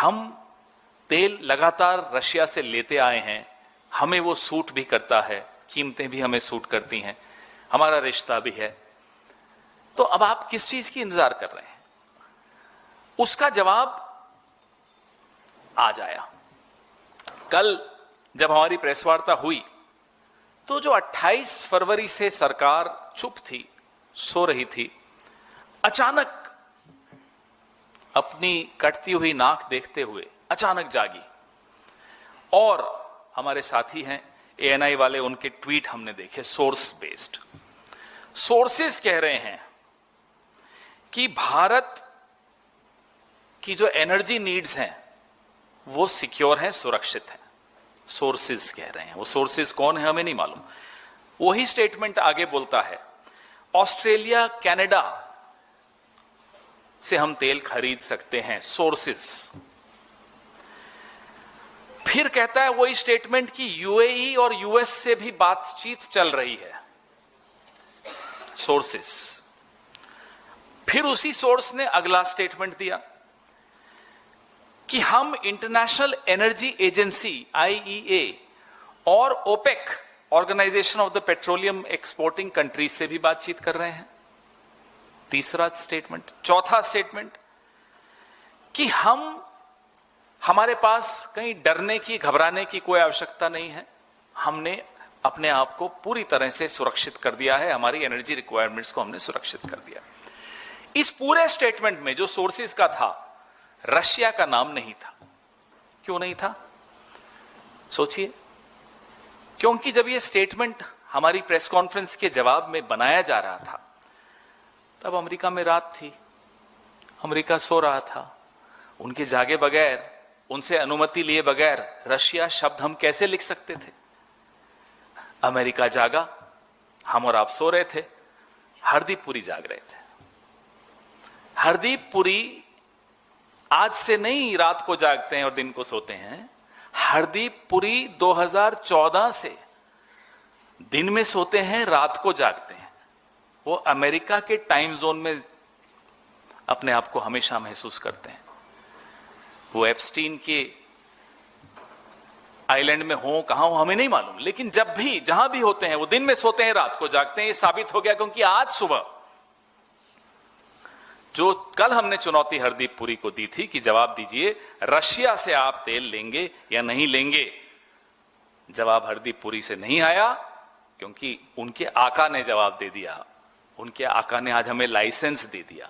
हम तेल लगातार रशिया से लेते आए हैं, हमें वो सूट भी करता है, कीमतें भी हमें सूट करती हैं, हमारा रिश्ता भी है, तो अब आप किस चीज की इंतजार कर रहे हैं? उसका जवाब आज आया। कल जब हमारी प्रेस वार्ता हुई तो जो 28 फरवरी से सरकार चुप थी, सो रही थी, अचानक अपनी कटती हुई नाक देखते हुए अचानक जागी। और हमारे साथी हैं एएनआई वाले, उनके ट्वीट हमने देखे, सोर्स बेस्ड। सोर्सेस कह रहे हैं कि भारत की जो एनर्जी नीड्स हैं वो सिक्योर हैं, सुरक्षित हैं। सोर्सेस कह रहे हैं, वो सोर्सेस कौन है हमें नहीं मालूम। वही स्टेटमेंट आगे बोलता है ऑस्ट्रेलिया कनाडा से हम तेल खरीद सकते हैं, सोर्सेस। फिर कहता है वही स्टेटमेंट कि यूएई और यूएस से भी बातचीत चल रही है, सोर्सेस। फिर उसी सोर्स ने अगला स्टेटमेंट दिया कि हम इंटरनेशनल एनर्जी एजेंसी आईईए और OPEC, organisation of the petroleum exporting countries से भी बातचीत कर रहे हैं। तीसरा स्टेटमेंट। चौथा स्टेटमेंट कि हमारे पास कहीं डरने की, घबराने की कोई आवश्यकता नहीं है, हमने अपने आप को पूरी तरह से सुरक्षित कर दिया है, हमारी एनर्जी रिक्वायरमेंट्स को हमने सुरक्षित कर दिया। इस पूरे स्टेटमेंट में जो सोर्सेज का था, रशिया का नाम नहीं था। क्यों नहीं था? सोचिए। क्योंकि जब यह स्टेटमेंट हमारी प्रेस कॉन्फ्रेंस के जवाब में बनाया जा रहा था तब अमेरिका में रात थी, अमेरिका सो रहा था। उनके जागे बगैर, उनसे अनुमति लिए बगैर रशिया शब्द हम कैसे लिख सकते थे? अमेरिका जागा, हम और आप सो रहे थे, हरदीप पुरी जाग रहे थे। हरदीप पुरी आज से नहीं रात को जागते हैं और दिन को सोते हैं। हरदीप पुरी 2014 से दिन में सोते हैं, रात को जागते हैं। वो अमेरिका के टाइम जोन में अपने आप को हमेशा महसूस करते हैं। वो एप्स्टीन के आइलैंड में हो, कहां हो हमें नहीं मालूम, लेकिन जब भी जहां भी होते हैं वो दिन में सोते हैं, रात को जागते हैं। ये साबित हो गया क्योंकि आज सुबह जो कल हमने चुनौती हरदीप पुरी को दी थी कि जवाब दीजिए रशिया से आप तेल लेंगे या नहीं लेंगे, जवाब हरदीप पुरी से नहीं आया क्योंकि उनके आका ने जवाब दे दिया। उनके आका ने आज हमें लाइसेंस दे दिया।